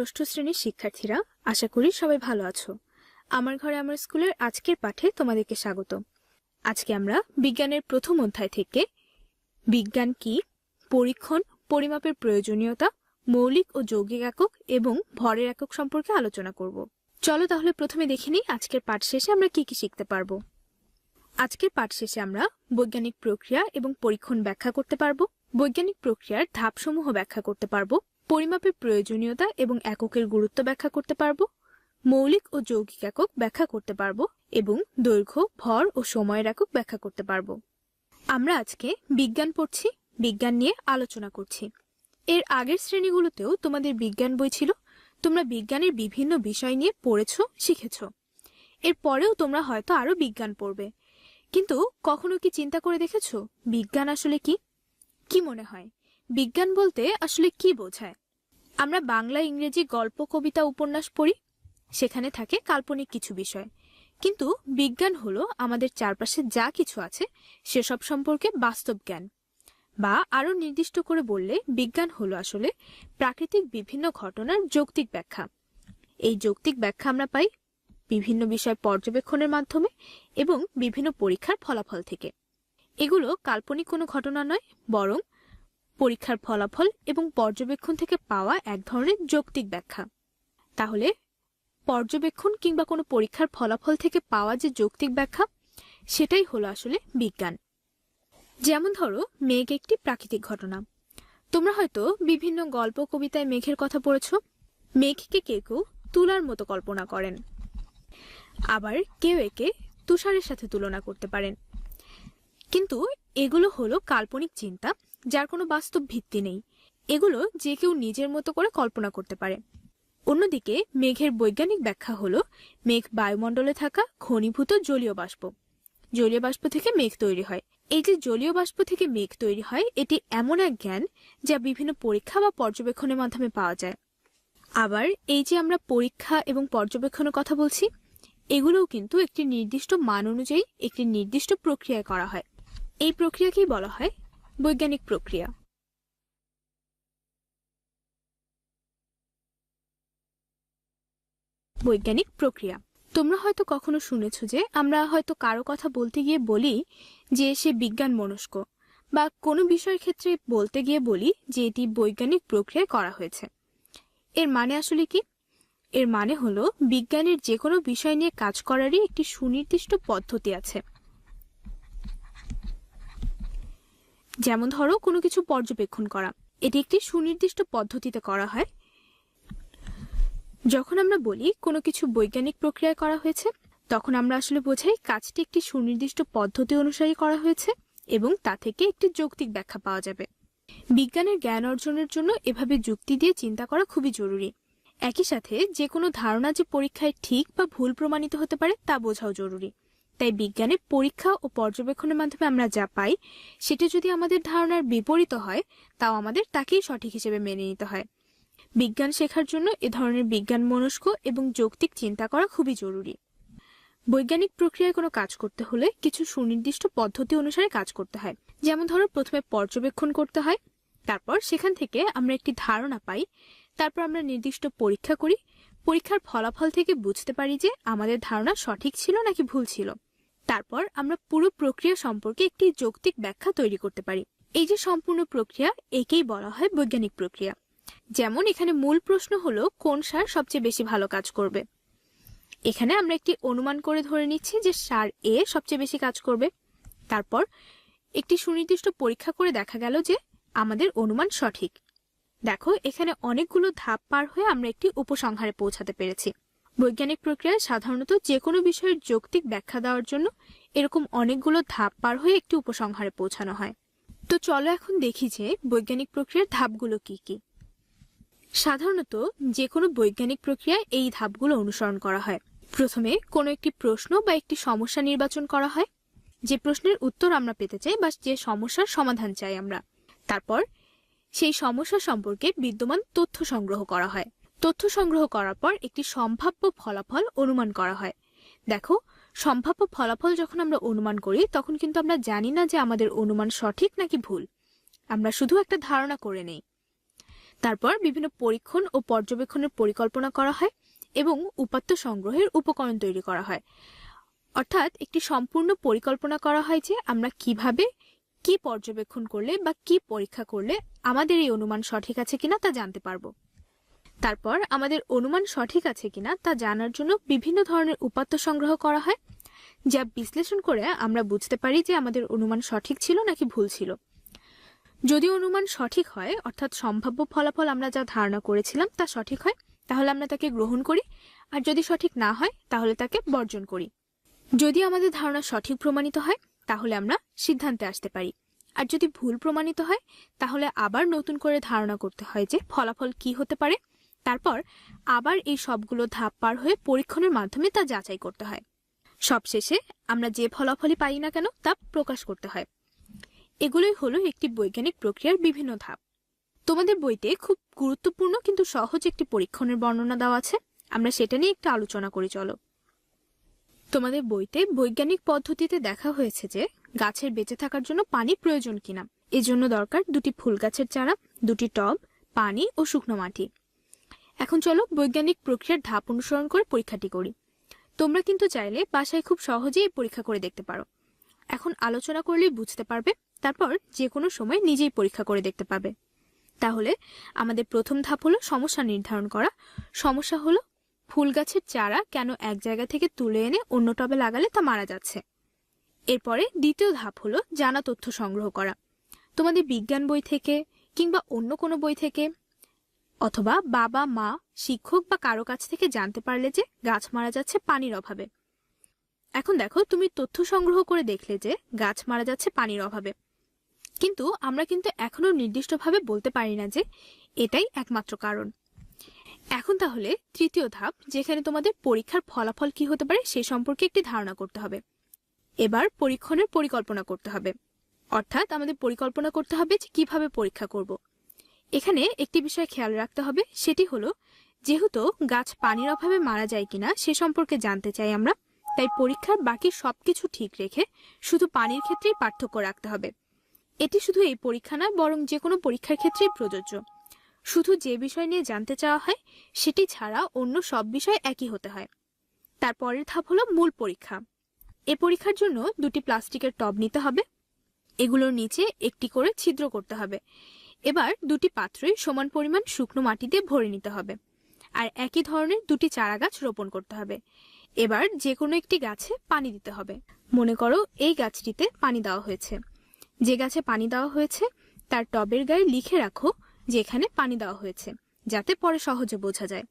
ষষ্ঠ শ্রেণীর শিক্ষার্থীরা, আশা করি সবাই ভালো আছো। আমার ঘরে আমার স্কুলের আজকের পাঠে তোমাদেরকে স্বাগত। আজকে আমরা বিজ্ঞানের প্রথম অধ্যায় থেকে বিজ্ঞান কি, পরীক্ষণ, পরিমাপের প্রয়োজনীয়তা, মৌলিক ও যৌগিক একক এবং ভরের একক সম্পর্কে আলোচনা করব। চলো তাহলে প্রথমে দেখে নিই আজকের পাঠ শেষে আমরা কি কি শিখতে পারবো। আজকের পাঠ শেষে আমরা বৈজ্ঞানিক প্রক্রিয়া এবং পরীক্ষণ ব্যাখ্যা করতে পারবো, বৈজ্ঞানিক প্রক্রিয়ার ধাপসমূহ ব্যাখ্যা করতে পারবো, পরিমাপের প্রয়োজনীয়তা এবং এককের গুরুত্ব ব্যাখ্যা করতে পারবো, মৌলিক ও যৌগিক একক ব্যাখ্যা করতে পারবো এবং দৈর্ঘ্য, ভর ও সময়ের একক ব্যাখ্যা করতে পারবো। আমরা আজকে বিজ্ঞান পড়ছি, বিজ্ঞান নিয়ে আলোচনা করছি। এর আগের শ্রেণীগুলোতেও তোমাদের বিজ্ঞান বই ছিল, তোমরা বিজ্ঞানের বিভিন্ন বিষয় নিয়ে পড়েছো, শিখেছো। এর পরেও তোমরা হয়তো আরো বিজ্ঞান পড়বে, কিন্তু কখনো কি চিন্তা করে দেখেছো বিজ্ঞান আসলে কি? কি মনে হয় বিজ্ঞান বলতে আসলে কি বোঝায়? আমরা বাংলা, ইংরেজি, গল্প, কবিতা, উপন্যাস পড়ি, সেখানে থাকে কাল্পনিক কিছু বিষয়, কিন্তু বিজ্ঞান হলো আমাদের চারপাশে যা কিছু আছে সেসব সম্পর্কে বাস্তব জ্ঞান, বা আরো নির্দিষ্ট করে বললে বিজ্ঞান হলো আসলে প্রাকৃতিক বিভিন্ন ঘটনার যৌক্তিক ব্যাখ্যা। এই যৌক্তিক ব্যাখ্যা আমরা পাই বিভিন্ন বিষয় পর্যবেক্ষণের মাধ্যমে এবং বিভিন্ন পরীক্ষার ফলাফল থেকে। এগুলো কাল্পনিক কোনো ঘটনা নয়, বরং পরীক্ষার ফলাফল এবং পর্যবেক্ষণ থেকে পাওয়া এক ধরনের যৌক্তিক ব্যাখ্যা। তাহলে পর্যবেক্ষণ কিংবা কোনো পরীক্ষার ফলাফল থেকে পাওয়া যে যৌক্তিক ব্যাখ্যা, সেটাই হলো আসলে বিজ্ঞান। যেমন ধরো, মেঘ একটি প্রাকৃতিক ঘটনা। তোমরা হয়তো বিভিন্ন গল্প, কবিতায় মেঘের কথা পড়েছো। মেঘকে কেউ তুলার মতো কল্পনা করেন, আবার কেউ একে তুষারের সাথে তুলনা করতে পারেন। কিন্তু এগুলো হলো কাল্পনিক চিন্তা, যার কোনো বাস্তব ভিত্তি নেই। এগুলো যে কেউ নিজের মতো করে কল্পনা করতে পারে। অন্যদিকে মেঘের বৈজ্ঞানিক ব্যাখ্যা হলো মেঘ বায়ুমণ্ডলে থাকা ঘনীভূত জলীয় বাষ্প। জলীয় বাষ্প থেকে মেঘ তৈরি হয়। এই যে জলীয় বাষ্প থেকে মেঘ তৈরি হয়, এটি এমন এক জ্ঞান যা বিভিন্ন পরীক্ষা বা পর্যবেক্ষণের মাধ্যমে পাওয়া যায়। আবার এই যে আমরা পরীক্ষা এবং পর্যবেক্ষণের কথা বলছি, এগুলোও কিন্তু একটি নির্দিষ্ট মান অনুযায়ী একটি নির্দিষ্ট প্রক্রিয়ায় করা হয়। এই প্রক্রিয়াকেই বলা হয় বৈজ্ঞানিক প্রক্রিয়া। বৈজ্ঞানিক প্রক্রিয়া। তোমরা হয়তো কখনো শুনেছো যে আমরা হয়তো কারো কথা বলতে গিয়ে বলি যে সে বিজ্ঞান মনস্ক, বা কোনো বিষয়ের ক্ষেত্রে বলতে গিয়ে বলি যে এটি বৈজ্ঞানিক প্রক্রিয়ায় করা হয়েছে। এর মানে আসলে কি? এর মানে হলো বিজ্ঞানের যে কোনো বিষয় নিয়ে কাজ করারই একটি সুনির্দিষ্ট পদ্ধতি আছে। যেমন ধরো, কোনো কিছু পর্যবেক্ষণ করা, এটি একটি সুনির্দিষ্ট পদ্ধতিতে করা হয়। যখন আমরা বলি কোনো কিছু বৈজ্ঞানিক প্রক্রিয়ায় করা হয়েছে, তখন আমরা আসলে বোঝাই কাজটি একটি সুনির্দিষ্ট পদ্ধতি অনুসারে করা হয়েছে এবং তা থেকে একটি যৌক্তিক ব্যাখ্যা পাওয়া যাবে। বিজ্ঞানের জ্ঞান অর্জনের জন্য এভাবে যুক্তি দিয়ে চিন্তা করা খুবই জরুরি। একই সাথে যে কোনো ধারণা যে পরীক্ষায় ঠিক বা ভুল প্রমাণিত হতে পারে তা বোঝাও জরুরি। তাই বিজ্ঞানের পরীক্ষা ও পর্যবেক্ষণের মাধ্যমে আমরা যা পাই, সেটা যদি আমাদের ধারণার বিপরীত হয়, তাও আমাদের তাকেই সঠিক হিসেবে মেনে নিতে হয়। বিজ্ঞান শেখার জন্য এ ধরনের বিজ্ঞান মনস্ক এবং যৌক্তিক চিন্তা করা খুবই জরুরি। বৈজ্ঞানিক প্রক্রিয়ায় কোনো কাজ করতে হলে কিছু সুনির্দিষ্ট পদ্ধতি অনুসারে কাজ করতে হয়। যেমন ধরো, প্রথমে পর্যবেক্ষণ করতে হয়, তারপর সেখান থেকে আমরা একটি ধারণা পাই, তারপর আমরা নির্দিষ্ট পরীক্ষা করি, পরীক্ষার ফলাফল থেকে বুঝতে পারি যে আমাদের ধারণা সঠিক ছিল নাকি ভুল ছিল। তারপর আমরা পুরো প্রক্রিয়া সম্পর্কে একটি যৌক্তিক ব্যাখ্যা তৈরি করতে পারি। এই যে সম্পূর্ণ প্রক্রিয়া, একেই বলা হয় বৈজ্ঞানিক প্রক্রিয়া। যেমন এখানে মূল প্রশ্ন হলো কোন সার সবচেয়ে বেশি ভালো কাজ করবে। এখানে আমরা একটি অনুমান করে ধরে নিচ্ছি যে সার এ সবচেয়ে বেশি কাজ করবে। তারপর একটি সুনির্দিষ্ট পরীক্ষা করে দেখা গেল যে আমাদের অনুমান সঠিক। দেখো, এখানে অনেকগুলো ধাপ পার হয়ে আমরা একটি উপসংহারে পৌঁছাতে পেরেছি। বৈজ্ঞানিক প্রক্রিয়ায় সাধারণত যে কোনো বিষয়ের যৌক্তিক ব্যাখ্যা দেওয়ার জন্য এরকম অনেকগুলো ধাপ পার হয়ে একটি উপসংহারে পৌঁছানো হয়। তো চলো এখন দেখি যে বৈজ্ঞানিক প্রক্রিয়ার ধাপগুলো কি কি। সাধারণত যে কোনো বৈজ্ঞানিক প্রক্রিয়ায় এই ধাপগুলো অনুসরণ করা হয়। প্রথমে কোনো একটি প্রশ্ন বা একটি সমস্যা নির্বাচন করা হয়, যে প্রশ্নের উত্তর আমরা পেতে চাই বা যে সমস্যার সমাধান চাই আমরা। তারপর সেই সমস্যা সম্পর্কে বিদ্যমান তথ্য সংগ্রহ করা হয়। তথ্য সংগ্রহ করার পর একটি সম্ভাব্য ফলাফল অনুমান করা হয়। দেখো, সম্ভাব্য ফলাফল যখন আমরা অনুমান করি, তখন কিন্তু আমরা জানি না যে আমাদের অনুমান সঠিক নাকি ভুল, আমরা শুধু একটা ধারণা করে নেই। তারপর বিভিন্ন পরীক্ষণ ও পর্যবেক্ষণের পরিকল্পনা করা হয় এবং উপাত্ত সংগ্রহের উপকরণ তৈরি করা হয়। অর্থাৎ একটি সম্পূর্ণ পরিকল্পনা করা হয় যে আমরা কিভাবে কি পর্যবেক্ষণ করলে বা কি পরীক্ষা করলে আমাদের এই অনুমান সঠিক আছে কিনা তা জানতে পারবো। তারপর আমাদের অনুমান সঠিক আছে কিনা তা জানার জন্য বিভিন্ন ধরনের উপাত্ত সংগ্রহ করা হয়, যা বিশ্লেষণ করে আমরা বুঝতে পারি যে আমাদের অনুমান সঠিক ছিল নাকি ভুল ছিল। যদি অনুমান সঠিক হয়, অর্থাৎ সম্ভাব্য ফলাফল আমরা যা ধারণা করেছিলাম তা সঠিক হয়, তাহলে আমরা তাকে গ্রহণ করি, আর যদি সঠিক না হয় তাহলে তাকে বর্জন করি। যদি আমাদের ধারণা সঠিক প্রমাণিত হয় তাহলে আমরা সিদ্ধান্তে আসতে পারি, আর যদি ভুল প্রমাণিত হয় তাহলে আবার নতুন করে ধারণা করতে হয় যে ফলাফল কি হতে পারে। তারপর আবার এই সবগুলো ধাপ পার হয়ে পরীক্ষণের মাধ্যমে তা যাচাই করতে হয়। সবশেষে আমরা যে ফলাফলই পাই না কেন তা প্রকাশ করতে হয়। এগুলোই হলো একটি বৈজ্ঞানিক প্রক্রিয়ার বিভিন্ন ধাপ। তোমাদের বইতে খুব গুরুত্বপূর্ণ কিন্তু সহজ একটি পরীক্ষণের বর্ণনা দেওয়া আছে, আমরা সেটা নিয়ে একটু আলোচনা করি চলো। তোমাদের বইতে বৈজ্ঞানিক পদ্ধতিতে দেখা হয়েছে যে গাছের বেঁচে থাকার জন্য পানি প্রয়োজন কিনা। এজন্য দরকার 2টি ফুল গাছের চারা, 2টি টব, পানি ও শুকনো মাটি। এখন চলো বৈজ্ঞানিক প্রক্রিয়ার ধাপ অনুসরণ করে পরীক্ষাটি করি। তোমরা কিন্তু চাইলে বাসায় খুব সহজেই পরীক্ষা করে দেখতে পারো। এখন আলোচনা করলেই বুঝতে পারবে, তারপর যে কোনো সময় নিজেই পরীক্ষা করে দেখতে পাবে। তাহলে আমাদের প্রথম ধাপ হলো সমস্যা নির্ধারণ করা। সমস্যা হলো ফুল গাছের চারা কেন এক জায়গা থেকে তুলে এনে অন্য টবে লাগালে তা মারা যাচ্ছে। এরপরে দ্বিতীয় ধাপ হলো জানা তথ্য সংগ্রহ করা। তোমাদের বিজ্ঞান বই থেকে কিংবা অন্য কোনো বই থেকে অথবা বাবা, মা, শিক্ষক বা কারো কাছ থেকে জানতে পারলে যে গাছ মারা যাচ্ছে পানির অভাবে। এখন দেখো, তুমি তথ্য সংগ্রহ করে দেখলে যে গাছ মারা যাচ্ছে পানির অভাবে, কিন্তু আমরা কিন্তু এখনো নির্দিষ্টভাবে বলতে পারি না যে এটাই একমাত্র কারণ। এখন তাহলে তৃতীয় ধাপ, যেখানে তোমাদের পরীক্ষার ফলাফল কি হতে পারে সে সম্পর্কে একটি ধারণা করতে হবে। এবার পরীক্ষণের পরিকল্পনা করতে হবে, অর্থাৎ আমাদের পরিকল্পনা করতে হবে যে কিভাবে পরীক্ষা করব। এখানে একটি বিষয় খেয়াল রাখতে হবে, সেটি হলো যেহেতু গাছ পানির অভাবে মারা যায় কিনা সে সম্পর্কে জানতে চাই আমরা, তাই পরীক্ষার বাকি সবকিছু ঠিক রেখে শুধু পানির ক্ষেত্রেই পার্থক্য রাখতে হবে। এটি শুধু এই পরীক্ষা নয়, বরং যে কোনো পরীক্ষার ক্ষেত্রেই প্রযোজ্য। শুধু যে বিষয় নিয়ে জানতে চাওয়া হয় সেটি ছাড়া অন্য সব বিষয় একই হতে হয়। তারপরের ধাপ হলো মূল পরীক্ষা। এ পরীক্ষার জন্য 2টি প্লাস্টিকের টব নিতে হবে, এগুলোর নিচে একটি করে ছিদ্র করতে হবে। এবার 2টি পাত্রই সমান পরিমাণ শুকনো মাটি দিয়ে ভরে নিতে হবে, আর একই ধরনের 2টি চারা গাছ রোপণ করতে হবে। এবার যে কোনো একটি গাছে পানি দিতে হবে। মনে করো এই গাছটিতে পানি দেওয়া হয়েছে। যে গাছে পানি দেওয়া হয়েছে তার টবের গায়ে লিখে রাখো যে এখানে পানি দেওয়া হয়েছে, যাতে পরে সহজে বোঝা যায়।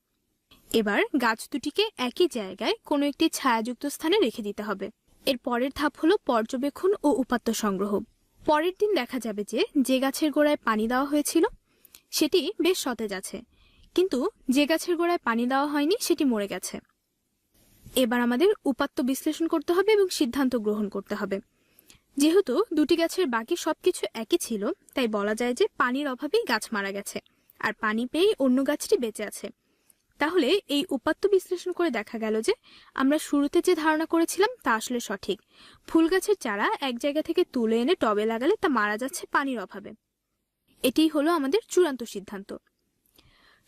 এবার গাছ দুটিকে একই জায়গায় কোনো একটি ছায়াযুক্ত স্থানে রেখে দিতে হবে। এর পরের ধাপ হলো পর্যবেক্ষণ ও উপাত্ত সংগ্রহ। পরের দিন দেখা যাবে যে যে গাছের গোড়ায় পানি দেওয়া হয়েছিল সেটি বেশ সতেজ আছে, কিন্তু যে গাছের গোড়ায় পানি দেওয়া হয়নি সেটি মরে গেছে। এবার আমাদের উপাত্ত বিশ্লেষণ করতে হবে এবং সিদ্ধান্ত গ্রহণ করতে হবে। যেহেতু 2টি গাছের বাকি সবকিছু একই ছিল, তাই বলা যায় যে পানির অভাবেই গাছ মারা গেছে, আর পানি পেয়েই অন্য গাছটি বেঁচে আছে। তাহলে এই উপাত্ত বিশ্লেষণ করে দেখা গেল যে আমরা শুরুতে যে ধারণা করেছিলাম তা আসলে সঠিক। ফুল গাছের চারা এক জায়গা থেকে তুলে এনে টবে লাগালে তা মারা যাচ্ছে পানির অভাবে। এটিই হলো আমাদের চূড়ান্ত সিদ্ধান্ত।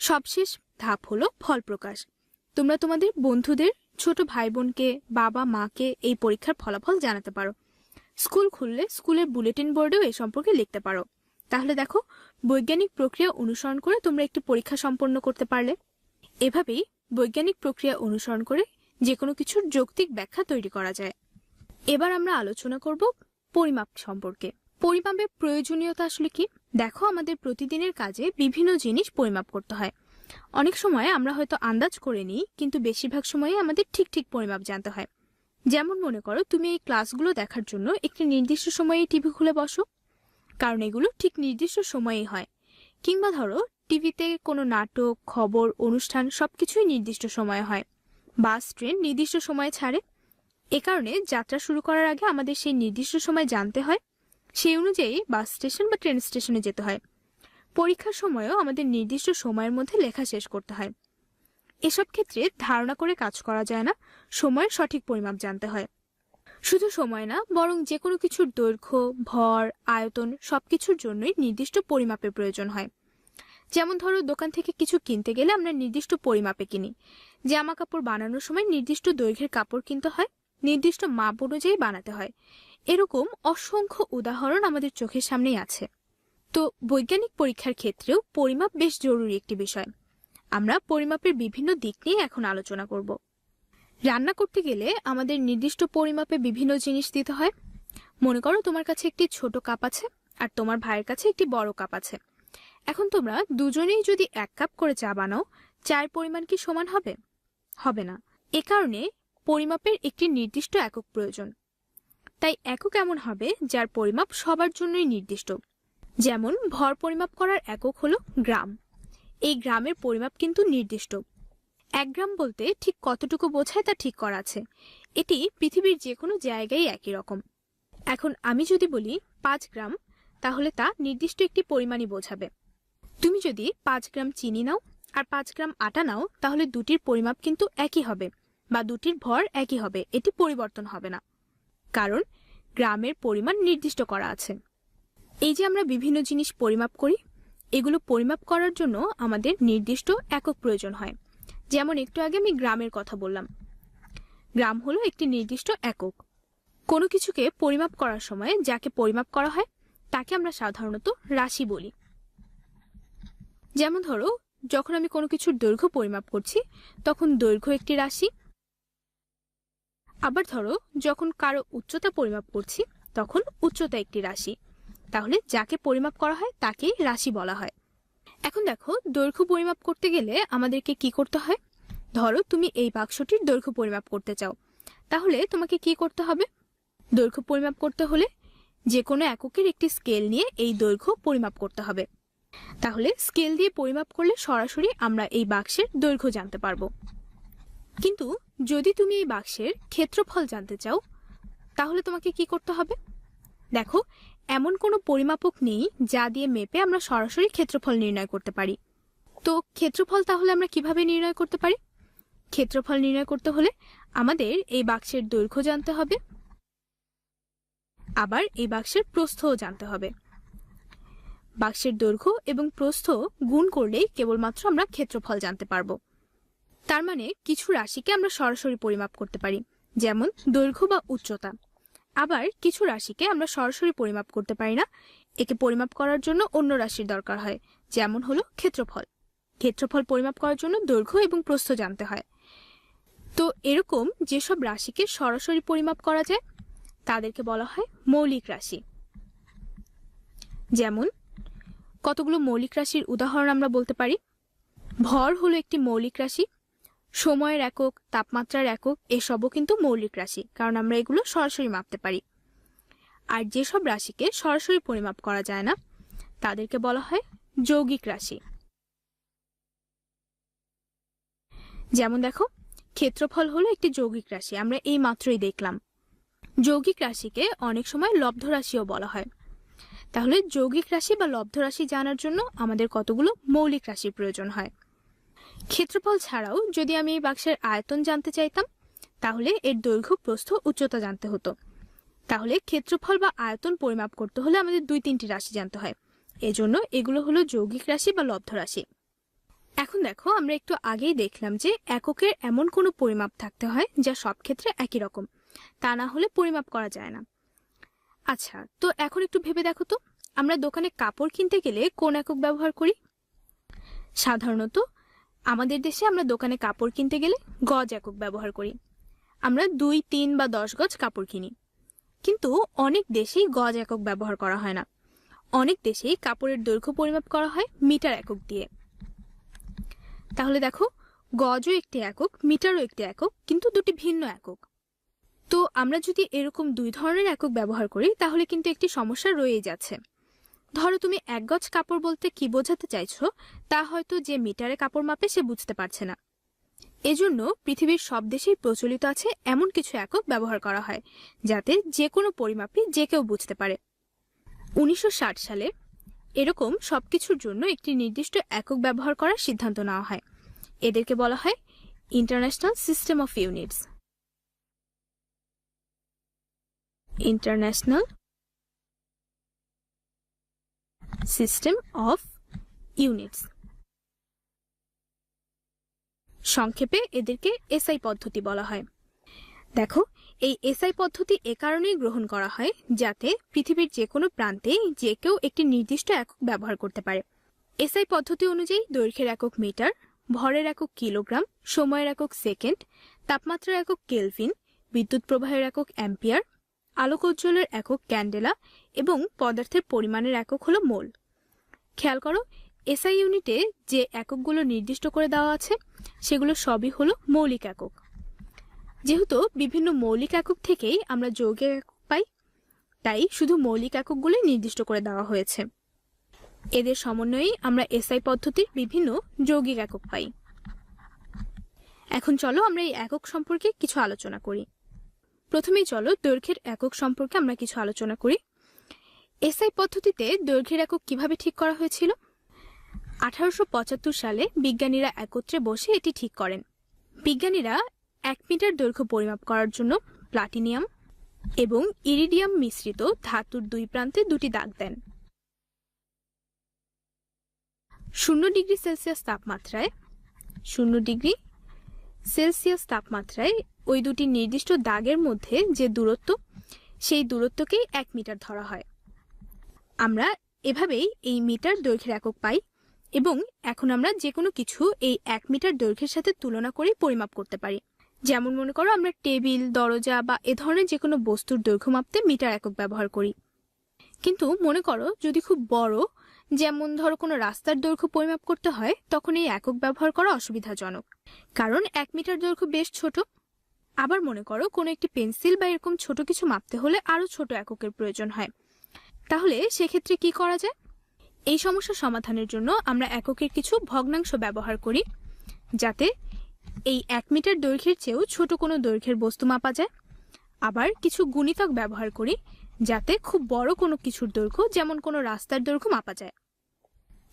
সবশেষ ধাপ হলো ফল প্রকাশ। তোমরা তোমাদের বন্ধুদের, ছোট ভাই বোনকে, বাবা মাকে এই পরীক্ষার ফলাফল জানাতে পারো। স্কুল খুললে স্কুলের বুলেটিন বোর্ডেও এ সম্পর্কে লিখতে পারো। তাহলে দেখো, বৈজ্ঞানিক প্রক্রিয়া অনুসরণ করে তোমরা একটি পরীক্ষা সম্পন্ন করতে পারলে। এভাবেই বৈজ্ঞানিক প্রক্রিয়া অনুসরণ করে যে কোনো কিছুর যৌক্তিক ব্যাখ্যা তৈরি করা যায়। এবার আমরা আলোচনা করব পরিমাপ সম্পর্কে। পরিমাপের প্রয়োজনীয়তা আসলে কি? দেখো, আমাদের প্রতিদিনের কাজে বিভিন্ন জিনিস পরিমাপ করতে হয়। অনেক সময় আমরা হয়তো আন্দাজ করে নিই, কিন্তু বেশিরভাগ সময়ে আমাদের ঠিক ঠিক পরিমাপ জানতে হয়। যেমন মনে করো, তুমি এই ক্লাসগুলো দেখার জন্য একটি নির্দিষ্ট সময়ে টিভি খুলে বসো, কারণ এগুলো ঠিক নির্দিষ্ট সময়েই হয়। কিংবা ধরো, টিভিতে কোনো নাটক, খবর, অনুষ্ঠান সবকিছুই নির্দিষ্ট সময়ে হয়। বাস, ট্রেন নির্দিষ্ট সময়ে ছাড়ে। এ কারণে যাত্রা শুরু করার আগে আমাদের সেই নির্দিষ্ট সময় জানতে হয়, সেই অনুযায়ী বাস স্টেশন বা ট্রেন স্টেশনে যেতে হয়। পরীক্ষার সময়ও আমাদের নির্দিষ্ট সময়ের মধ্যে লেখা শেষ করতে হয়। এসব ক্ষেত্রে ধারণা করে কাজ করা যায় না, সময়ের সঠিক পরিমাপ জানতে হয়। শুধু সময় না, বরং যে কোনো কিছুর দৈর্ঘ্য, ভর, আয়তন সবকিছুর জন্যই নির্দিষ্ট পরিমাপের প্রয়োজন হয়। যেমন ধরো দোকান থেকে কিছু কিনতে গেলে আমরা নির্দিষ্ট পরিমাপে কিনি। জামা কাপড় বানানোর সময় নির্দিষ্ট দৈর্ঘ্যের কাপড় কিনতে হয়, নির্দিষ্ট মাপ অনুযায়ী বানাতে হয়। এরকম অসংখ্য উদাহরণ আমাদের চোখের সামনেই আছে। তো বৈজ্ঞানিক পরীক্ষার ক্ষেত্রেও পরিমাপ বেশ জরুরি একটি বিষয়। আমরা পরিমাপের বিভিন্ন দিক নিয়ে এখন আলোচনা করব। রান্না করতে গেলে আমাদের নির্দিষ্ট পরিমাপে বিভিন্ন জিনিস দিতে হয়। মনে করো তোমার কাছে একটি ছোট কাপ আছে আর তোমার ভাইয়ের কাছে একটি বড় কাপ আছে। এখন তোমরা দুজনেই যদি 1 কাপ করে চা বানাও, চায়ের পরিমাণ কি সমান হবে? হবে না। এ কারণে পরিমাপের একটি নির্দিষ্ট একক প্রয়োজন। তাই একক এমন হবে যার পরিমাপ সবার জন্যই নির্দিষ্ট। যেমন ভর পরিমাপ করার একক হলো গ্রাম। এই গ্রামের পরিমাপ কিন্তু নির্দিষ্ট। 1 গ্রাম বলতে ঠিক কতটুকু বোঝায় তা ঠিক করা আছে। এটি পৃথিবীর যে কোনো জায়গায় একই রকম। এখন আমি যদি বলি 5 গ্রাম, তাহলে তা নির্দিষ্ট একটি পরিমাণই বোঝাবে। তুমি যদি 5 গ্রাম চিনি নাও আর 5 গ্রাম আটা নাও, তাহলে দুটির পরিমাপ কিন্তু একই হবে বা দুটির ভর একই হবে, এটি পরিবর্তন হবে না, কারণ গ্রামের পরিমাণ নির্দিষ্ট করা আছে। এই যে আমরা বিভিন্ন জিনিস পরিমাপ করি, এগুলো পরিমাপ করার জন্য আমাদের নির্দিষ্ট একক প্রয়োজন হয়। যেমন একটু আগে আমি গ্রামের কথা বললাম। গ্রাম হলো একটি নির্দিষ্ট একক। কোনো কিছুকে পরিমাপ করার সময় যাকে পরিমাপ করা হয় তাকে আমরা সাধারণত রাশি বলি। যেমন ধরো যখন আমি কোনো কিছুর দৈর্ঘ্য পরিমাপ করছি, তখন দৈর্ঘ্য একটি রাশি। আবার ধরো যখন কারো উচ্চতা পরিমাপ করছি, তখন উচ্চতা একটি রাশি। তাহলে যাকে পরিমাপ করা হয় তাকেই রাশি বলা হয়। এখন দেখো দৈর্ঘ্য পরিমাপ করতে গেলে আমাদেরকে কি করতে হয়। ধরো তুমি এই বাক্সটির দৈর্ঘ্য পরিমাপ করতে চাও, তাহলে তোমাকে কি করতে হবে? দৈর্ঘ্য পরিমাপ করতে হলে যে কোনো এককের একটি স্কেল নিয়ে এই দৈর্ঘ্য পরিমাপ করতে হবে। তাহলে স্কেল দিয়ে পরিমাপ করলে সরাসরি আমরা এই বাক্সের দৈর্ঘ্য জানতে পারবো। কিন্তু যদি তুমি এই বাক্সের ক্ষেত্রফল জানতে চাও, তাহলে তোমাকে কি করতে হবে? দেখো এমন কোনো পরিমাপক নেই যা দিয়ে মেপে আমরা সরাসরি ক্ষেত্রফল নির্ণয় করতে পারি। তো ক্ষেত্রফল তাহলে আমরা কিভাবে নির্ণয় করতে পারি? ক্ষেত্রফল নির্ণয় করতে হলে আমাদের এই বাক্সের দৈর্ঘ্য জানতে হবে, আবার এই বাক্সের প্রস্থও জানতে হবে। বাক্সের দৈর্ঘ্য এবং প্রস্থ গুণ করলেই কেবলমাত্র আমরা ক্ষেত্রফল জানতে পারবো। তার মানে কিছু রাশিকে আমরা সরাসরি পরিমাপ করতে পারি, যেমন দৈর্ঘ্য বা উচ্চতা। আবার কিছু রাশিকে আমরা সরাসরি পরিমাপ করতে পারি না, একে পরিমাপ করার জন্য অন্য রাশির দরকার হয়, যেমন হলো ক্ষেত্রফল। ক্ষেত্রফল পরিমাপ করার জন্য দৈর্ঘ্য এবং প্রস্থ জানতে হয়। তো এরকম যেসব রাশিকে সরাসরি পরিমাপ করা যায় তাদেরকে বলা হয় মৌলিক রাশি। যেমন কতগুলো মৌলিক রাশির উদাহরণ আমরা বলতে পারি। ভর হলো একটি মৌলিক রাশি, সময়ের একক, তাপমাত্রার একক এসবও কিন্তু মৌলিক রাশি, কারণ আমরা এগুলো সরাসরি মাপতে পারি। আর যেসব রাশিকে সরাসরি পরিমাপ করা যায় না তাদেরকে বলা হয় যৌগিক রাশি। যেমন দেখো ক্ষেত্রফল হলো একটি যৌগিক রাশি, আমরা এই মাত্রই দেখলাম। যৌগিক রাশিকে অনেক সময় লব্ধ রাশিও বলা হয়। তাহলে যৌগিক রাশি বা লব্ধ রাশি জানার জন্য আমাদের কতগুলো মৌলিক রাশির প্রয়োজন হয়। ক্ষেত্রফল ছাড়াও যদি আমি এই বাক্সের আয়তন জানতে চাইতাম, তাহলে এর দৈর্ঘ্য, প্রস্থ, উচ্চতা জানতে হতো। তাহলে ক্ষেত্রফল বা আয়তন পরিমাপ করতে হলে আমাদের 2-3টি রাশি জানতে হয়। এজন্য এগুলো হলো যৌগিক রাশি বা লব্ধ রাশি। এখন দেখো আমরা একটু আগেই দেখলাম যে এককের এমন কোনো পরিমাপ থাকতে হয় যা সব ক্ষেত্রে একই রকম, তা না হলে পরিমাপ করা যায় না। আচ্ছা, তো এখন একটু ভেবে দেখো তো, আমরা দোকানে কাপড় কিনতে গেলে কোন একক ব্যবহার করি? সাধারণত আমাদের দেশে আমরা দোকানে কাপড় কিনতে গেলে গজ একক ব্যবহার করি। আমরা 2, 3 বা 10 গজ কাপড় কিনি। কিন্তু অনেক দেশেই গজ একক ব্যবহার করা হয় না। অনেক দেশেই কাপড়ের দৈর্ঘ্য পরিমাপ করা হয় মিটার একক দিয়ে। তাহলে দেখো গজও একটি একক, মিটারও একটি একক, কিন্তু দুটি ভিন্ন একক। তো আমরা যদি এরকম 2 ধরনের একক ব্যবহার করি তাহলে কিন্তু একটি সমস্যা রয়েই যাচ্ছে। ধরো তুমি 1 গজ কাপড় বলতে কি বোঝাতে চাইছো তা হয়তো যে মিটারে কাপড় মাপে সে বুঝতে পারছে না। এজন্য পৃথিবীর সব দেশেই প্রচলিত আছে এমন কিছু একক ব্যবহার করা হয় যাতে যে কোনো পরিমাপই যে কেউ বুঝতে পারে। 1960 সালে এরকম সবকিছুর জন্য একটি নির্দিষ্ট একক ব্যবহার করার সিদ্ধান্ত নেওয়া হয়। এদেরকে বলা হয় international system of units. International system of units. সংক্ষেপে এদেরকে এসআই পদ্ধতি বলা হয়। দেখো, এই এসআই পদ্ধতি এ কারণেই গ্রহণ করা হয় যাতে পৃথিবীর যে কোনো প্রান্তে যে কেউ একটি নির্দিষ্ট একক ব্যবহার করতে পারে। এসআই পদ্ধতি অনুযায়ী দৈর্ঘ্যের একক মিটার, ভরের একক কিলোগ্রাম, সময়ের একক সেকেন্ড, তাপমাত্রার একক কেলভিন, বিদ্যুৎ প্রবাহের একক অ্যাম্পিয়ার, আলোকোজ্জ্বলের একক ক্যান্ডেলা এবং পদার্থের পরিমাণের একক হলো মোল। খেয়াল করো, এসআই ইউনিটে যে এককগুলো নির্দিষ্ট করে দেওয়া আছে সেগুলো সবই হলো মৌলিক একক। যেহেতু বিভিন্ন মৌলিক একক থেকেই আমরা যৌগিক একক পাই, তাই শুধু মৌলিক এককগুলো নির্দিষ্ট করে দেওয়া হয়েছে। এদের সমন্বয়েই আমরা এসআই পদ্ধতির বিভিন্ন যৌগিক একক পাই। এখন চলো আমরা এই একক সম্পর্কে কিছু আলোচনা করি। প্রথমেই চলো দৈর্ঘ্যের একক সম্পর্কে আমরা কিছু আলোচনা করি। এসআই পদ্ধতিতে দৈর্ঘ্যের একক কিভাবে ঠিক করা হয়েছিল? 1875 সালে বিজ্ঞানীরা একত্রে বসে এটি ঠিক করেন। বিজ্ঞানীরা 1 মিটার দৈর্ঘ্য পরিমাপ করার জন্য প্লাটিনিয়াম এবং ইরিডিয়াম মিশ্রিত ধাতুর দুই প্রান্তে দুটি দাগ দেন। 0 ডিগ্রি সেলসিয়াস তাপমাত্রায় ওই দুটি নির্দিষ্ট দাগের মধ্যে যে দূরত্ব, সেই দূরত্বকেই 1 মিটার ধরা হয়। আমরা এভাবেই এই মিটার দৈর্ঘ্যের একক পাই এবং এখন আমরা যে কোনো কিছু এই 1 মিটার দৈর্ঘ্যের সাথে তুলনা করে পরিমাপ করতে পারি। যেমন মনে করো, আমরা টেবিল, দরজা বা এ ধরনের যে কোনো বস্তুর দৈর্ঘ্য মাপতে মিটার একক ব্যবহার করি। কিন্তু মনে করো যদি খুব বড়, যেমন ধরো কোনো রাস্তার দৈর্ঘ্য পরিমাপ করতে হয়, তখন এই একক ব্যবহার করা অসুবিধাজনক, কারণ 1 মিটার দৈর্ঘ্য বেশ ছোট। আবার মনে করো কোনো একটি পেন্সিল বা এরকম ছোট কিছু মাপতে হলে আরো ছোট এককের প্রয়োজন হয়। তাহলে সেক্ষেত্রে কি করা যায়? এই সমস্যা সমাধানের জন্য আমরা এককের কিছু ভগ্নাংশ ব্যবহার করি, যাতে এই 1 মিটার দৈর্ঘ্যের চেয়েও ছোট কোনো দৈর্ঘ্যের বস্তু মাপা যায়। আবার কিছু গুণিতক ব্যবহার করি, যাতে খুব বড় কোনো কিছুর দৈর্ঘ্য, যেমন কোনো রাস্তার দৈর্ঘ্য মাপা যায়।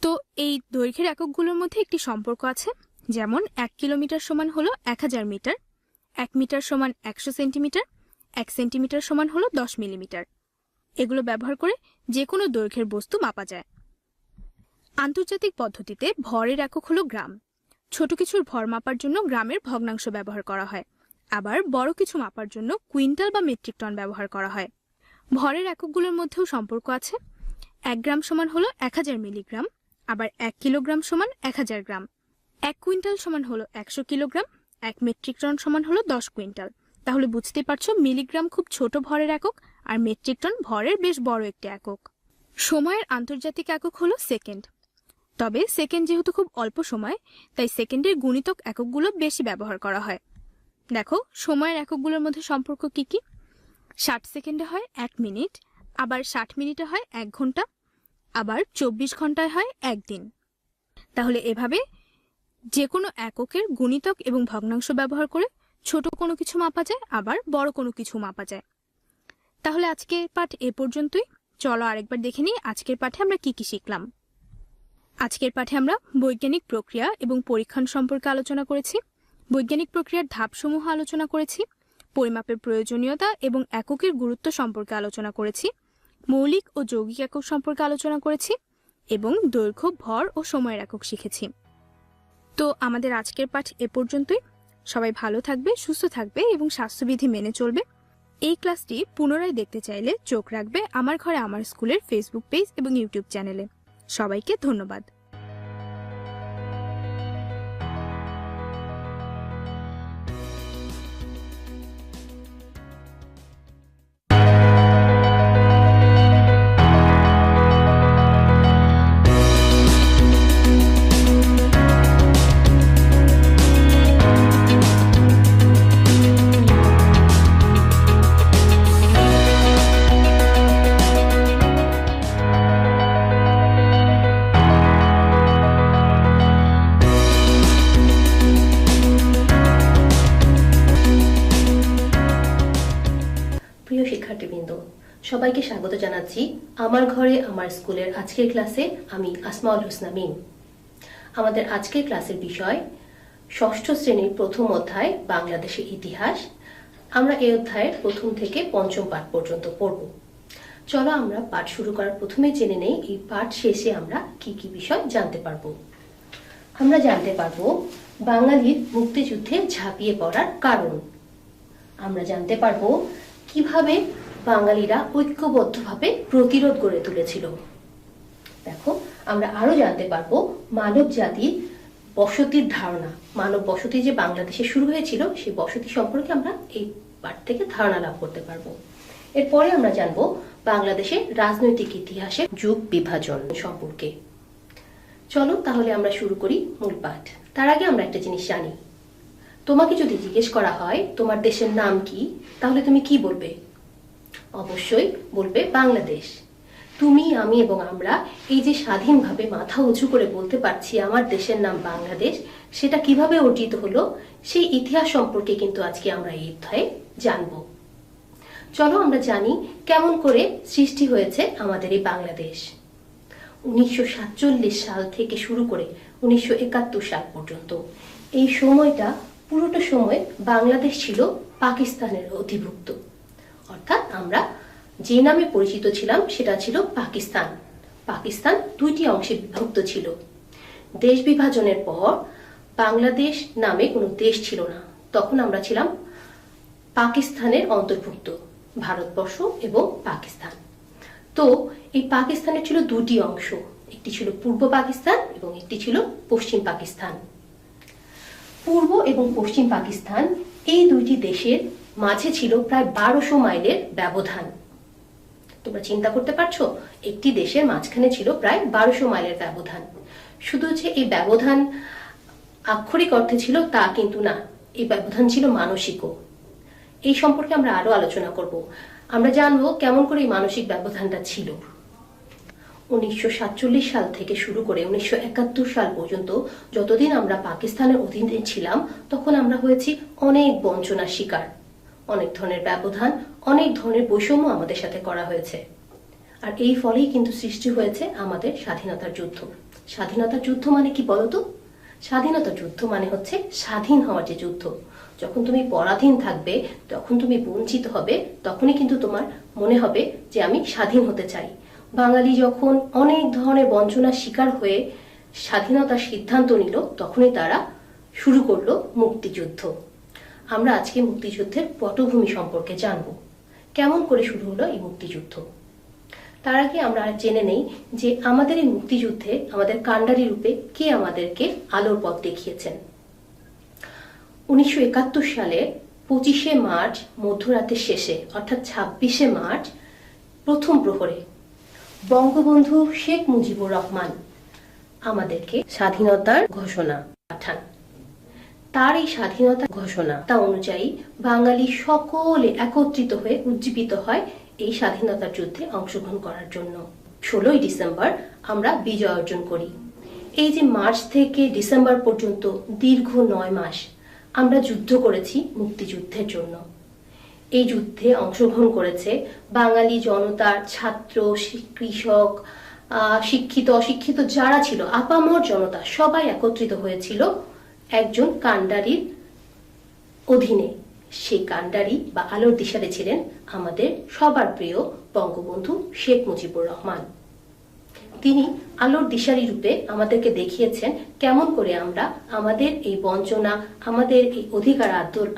তো এই দৈর্ঘ্যের এককগুলোর মধ্যে একটি সম্পর্ক আছে, যেমন 1 কিলোমিটার সমান হলো 1000 মিটার, 1 মিটার সমান 100 সেন্টিমিটার, 1 সেন্টিমিটার সমান হলো 10 মিলিমিটার। এগুলো ব্যবহার করে যে কোনো দৈর্ঘ্যের বস্তু মাপা যায়। আন্তর্জাতিক পদ্ধতিতে ভরের একক হলো গ্রাম। ছোট কিছুর ভর মাপার জন্য গ্রামের ভগ্নাংশ ব্যবহার করা হয়। আবার বড় কিছু মাপার জন্য কুইন্টাল বা মেট্রিক টন ব্যবহার করা হয়। ভরের এককগুলোর মধ্যেও সম্পর্ক আছে। 1 গ্রাম সমান হলো 1000 মিলিগ্রাম, আবার 1 কিলোগ্রাম সমান 1000 গ্রাম। 1 কুইন্টাল সমান হলো 100 কিলোগ্রাম, 1 মেট্রিক টন সমান হলো 10 কুইন্টাল। তাহলে বুঝতে পারছো মিলিগ্রাম খুব ছোট ভরের একক আর মেট্রিক টন ভরের বেশ বড় একটি একক। সময়ের আন্তর্জাতিক একক হলো সেকেন্ড। তবে সেকেন্ড যেহেতু খুব অল্প সময়, তাই সেকেন্ডের গুণিতক এককগুলো বেশি ব্যবহার করা হয়। দেখো সময়ের এককগুলোর মধ্যে সম্পর্ক কি কি? 60 সেকেন্ডে হয় 1 মিনিট, আবার 60 মিনিটে হয় 1 ঘন্টা, আবার 24 ঘন্টায় হয় 1 দিন। তাহলে এভাবে যে কোনো এককের গুণিতক এবং ভগ্নাংশ ব্যবহার করে ছোট কোনো কিছু মাপা যায়, আবার বড় কোনো কিছু মাপা যায়। তাহলে আজকের পাঠ এ পর্যন্তই। চলো আরেকবার দেখে নিই আজকের পাঠে আমরা কি কি শিখলাম। আজকের পাঠে আমরা বৈজ্ঞানিক প্রক্রিয়া এবং পরীক্ষণ সম্পর্কে আলোচনা করেছি, বৈজ্ঞানিক প্রক্রিয়ার ধাপসমূহ আলোচনা করেছি, পরিমাপের প্রয়োজনীয়তা এবং এককের গুরুত্ব সম্পর্কে আলোচনা করেছি, মৌলিক ও যৌগিক একক সম্পর্কে আলোচনা করেছি এবং দৈর্ঘ্য, ভর ও সময়ের একক শিখেছি। তো আমাদের আজকের পাঠ এ পর্যন্তই। সবাই ভালো থাকবে, সুস্থ থাকবে এবং স্বাস্থ্যবিধি মেনে চলবে। এই ক্লাসটি পুনরায় দেখতে চাইলে চোখ রাখবে আমার ঘরে আমার স্কুলের ফেসবুক পেজ এবং ইউটিউব চ্যানেলে। সবাইকে ধন্যবাদ। প্রিয় শিক্ষার্থীবৃন্দ, সবাইকে স্বাগত জানাচ্ছি আমার ঘরে আমার স্কুলের আজকের ক্লাসে। আমি আসমাউল হোসনা মিম। আমাদের আজকের ক্লাসের বিষয় ষষ্ঠ শ্রেণীর প্রথম অধ্যায় বাংলাদেশের ইতিহাস। আমরা এই অধ্যায়ের প্রথম থেকে পঞ্চম পাঠ পর্যন্ত পড়ব। চলো আমরা পাঠ শুরু করার প্রথমে জেনে নেই এই পাঠ শেষে আমরা কি কি বিষয় জানতে পারবো। আমরা জানতে পারবো বাঙালির মুক্তিযুদ্ধে ঝাঁপিয়ে পড়ার কারণ। আমরা জানতে পারবো কিভাবে বাঙালিরা ঐক্যবদ্ধভাবে প্রতিরোধ গড়ে তুলেছিল। দেখো, আমরা আরো জানতে পারবো মানব জাতির বসতির ধারণা, মানব বসতি যে বাংলাদেশে শুরু হয়েছিল সেই বসতি সম্পর্কে আমরা এই পাঠ থেকে ধারণা লাভ করতে পারবো। এরপরে আমরা জানবো বাংলাদেশের রাজনৈতিক ইতিহাসে যুগ বিভাজন সম্পর্কে। চলো তাহলে আমরা শুরু করি মূল পাঠ। তার আগে আমরা একটা জিনিস জানি, তোমাকে যদি জিজ্ঞেস করা হয় তোমার দেশের নাম কি, তাহলে তুমি কি বলবে? অবশ্যই বলবে বাংলাদেশ। তুমি, আমি এবং আমরা এই যে স্বাধীনভাবে মাথা উঁচু করে বলতে পারছি আমার দেশের নাম বাংলাদেশ, সেটা কিভাবে অর্জিত হলো সেই ইতিহাস সম্পর্কে কিন্তু আজকে আমরা এই অধ্যায়ে জানবো। চলো আমরা জানি কেমন করে সৃষ্টি হয়েছে আমাদের এই বাংলাদেশ। 1947 সাল থেকে শুরু করে 1971 সাল পর্যন্ত এই সময়টা, পুরোটা সময় বাংলাদেশ ছিল পাকিস্তানের অধিভুক্ত। অর্থাৎ আমরা যে নামে পরিচিত ছিলাম সেটা ছিল পাকিস্তান। পাকিস্তান দুইটি অংশে বিভক্ত ছিল। দেশ বিভাজনের পর বাংলাদেশ নামে কোনো দেশ ছিল না, তখন আমরা ছিলাম পাকিস্তানের অন্তর্ভুক্ত, ভারতবর্ষ এবং পাকিস্তান। তো এই পাকিস্তানের ছিল দুটি অংশ, একটি ছিল পূর্ব পাকিস্তান এবং একটি ছিল পশ্চিম পাকিস্তান। পূর্ব এবং পশ্চিম পাকিস্তান এই দুইটি দেশের মাঝে ছিল প্রায় 1200 মাইলের ব্যবধান। তোমরা চিন্তা করতে পারছো, একটি দেশের মাঝখানে ছিল প্রায় 1200 মাইলের ব্যবধান। শুধু যে এই ব্যবধান আক্ষরিক অর্থে ছিল তা কিন্তু না, এই ব্যবধান ছিল মানসিকও। এই সম্পর্কে আমরা আরো আলোচনা করব। আমরা জানবো কেমন করে এই মানসিক ব্যবধানটা ছিল। 1947 সাল থেকে শুরু করে 1971 সাল পর্যন্ত যতদিন আমরা পাকিস্তানের অধীনে ছিলাম, তখন আমরা হয়েছি অনেক বঞ্চনার শিকার। অনেক ধরনের ব্যবধান, অনেক ধরনের বৈষম্য আমাদের সাথে করা হয়েছে। আর এই ফলেই কিন্তু সৃষ্টি হয়েছে আমাদের স্বাধীনতার যুদ্ধ। স্বাধীনতার যুদ্ধ মানে কি বলতো? স্বাধীনতার যুদ্ধ মানে হচ্ছে স্বাধীন হওয়ার যে যুদ্ধ। যখন তুমি পরাধীন থাকবে, তখন তুমি বঞ্চিত হবে, তখনই কিন্তু তোমার মনে হবে যে আমি স্বাধীন হতে চাই। বাঙালি যখন অনেক ধরনের বঞ্চনার শিকার হয়ে স্বাধীনতার সিদ্ধান্ত নিল, তখনই তারা শুরু করলো মুক্তিযুদ্ধ। আমরা আজকে মুক্তিযুদ্ধের পটভূমি সম্পর্কে জানব, কেমন করে শুরু হলো এই মুক্তিযুদ্ধ। তার আগে আমরা জেনে নেই যে আমাদের এই মুক্তিযুদ্ধে আমাদের কাণ্ডারি রূপে কে আমাদেরকে আলোর পথ দেখিয়েছেন। 1971 সালে 25শে মার্চ মধ্যরাতের শেষে, অর্থাৎ 26শে মার্চ প্রথম প্রহরে বঙ্গবন্ধু শেখ মুজিবুর রহমান আমাদেরকে স্বাধীনতার ঘোষণা পাঠান। তার এই স্বাধীনতা ঘোষণা তা অনুযায়ী বাঙালি সকলে একত্রিত হয়ে উজ্জীবিত হয় এই স্বাধীনতার যুদ্ধে অংশগ্রহণ করার জন্য। 16ই ডিসেম্বর আমরা বিজয় অর্জন করি। এই যে মার্চ থেকে ডিসেম্বর পর্যন্ত দীর্ঘ 9 মাস আমরা যুদ্ধ করেছি মুক্তিযুদ্ধের জন্য। এই যুদ্ধে অংশগ্রহণ করেছে বাঙালি জনতার, ছাত্র, কৃষক, শিক্ষিত, অশিক্ষিত যারা ছিল, আপামর জনতা সবাই একত্রিত হয়েছিল একজন কাণ্ডারির অধীনে। সেই কাণ্ডারি বা আলোর দিশারি ছিলেন আমাদের সবার প্রিয় বঙ্গবন্ধু শেখ মুজিবুর রহমান। তিনি আলোর দিশারি রূপে আমাদেরকে দেখিয়েছেন কেমন করে আমরা আমাদের এই বঞ্চনা, আমাদের এই অধিকার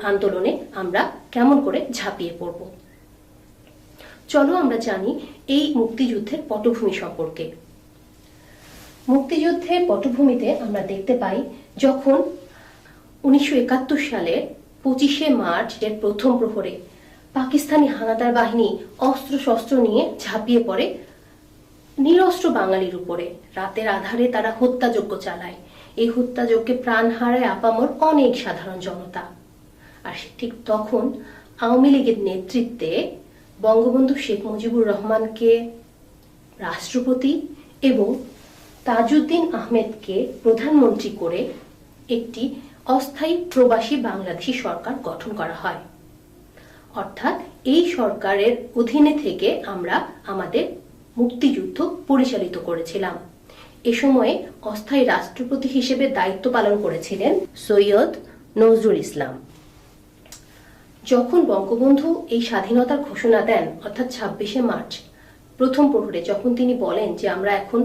আন্দোলনে আমরা কেমন করে ঝাঁপিয়ে পড়ব। চলো আমরা জানি এই মুক্তিযুদ্ধের পটভূমি সম্পর্কে। মুক্তিযুদ্ধের পটভূমিতে আমরা দেখতে পাই, যখন 1971 সালে 25শে মার্চ এর প্রথম প্রহরে পাকিস্তানি হানাদার বাহিনী অস্ত্র শস্ত্র নিয়ে ঝাঁপিয়ে পড়ে নিরস্ত্র বাঙালির উপরে। রাতের আধারে তারা হত্যাযজ্ঞ চালায়। এই হত্যাযজ্ঞে প্রাণ হারায় আপামর অনেক সাধারণ জনতা। আর ঠিক তখন আওয়ামী লীগের নেতৃত্বে বঙ্গবন্ধু শেখ মুজিবুর রহমানকে রাষ্ট্রপতি এবং তাজউদ্দিন আহমেদকে প্রধানমন্ত্রী করে একটি অস্থায়ী প্রবাসী বাংলাদেশি সরকার গঠন করা হয়। অর্থাৎ এই সরকারের অধীনে থেকে আমরা আমাদের মুক্তিযুদ্ধ পরিচালিত করেছিলাম। এ সময়ে অস্থায়ী রাষ্ট্রপতি হিসেবে দায়িত্ব পালন করেছিলেন সৈয়দ নজরুল ইসলাম। যখন বঙ্গবন্ধু এই স্বাধীনতার ঘোষণা দেন, অর্থাৎ 26শে মার্চ প্রথম প্রহরে, যখন তিনি বলেন যে আমরা এখন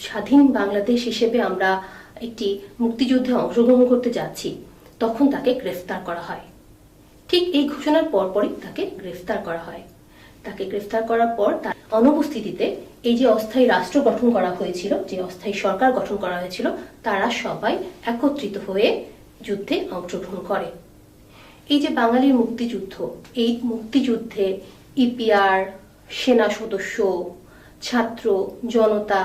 স্বাধীন বাংলাদেশ হিসেবে আমরা একটি মুক্তিযুদ্ধে অংশগ্রহণ করতে যাচ্ছি, তখন তাকে গ্রেফতার করা হয়। ঠিক এই ঘোষণার পরপরই তাকে গ্রেফতার করা হয়। তাকে গ্রেফতার করার পর তার অনুপস্থিতিতে এই যে অস্থায়ী রাষ্ট্র গঠন করা হয়েছিল, যে অস্থায়ী সরকার গঠন করা হয়েছিল, তারা সবাই একত্রিত হয়ে যুদ্ধে অংশগ্রহণ করে। এই যে বাঙালির মুক্তিযুদ্ধ, এই মুক্তিযুদ্ধে ইপিআর, সেনা সদস্য, ছাত্র, জনতা,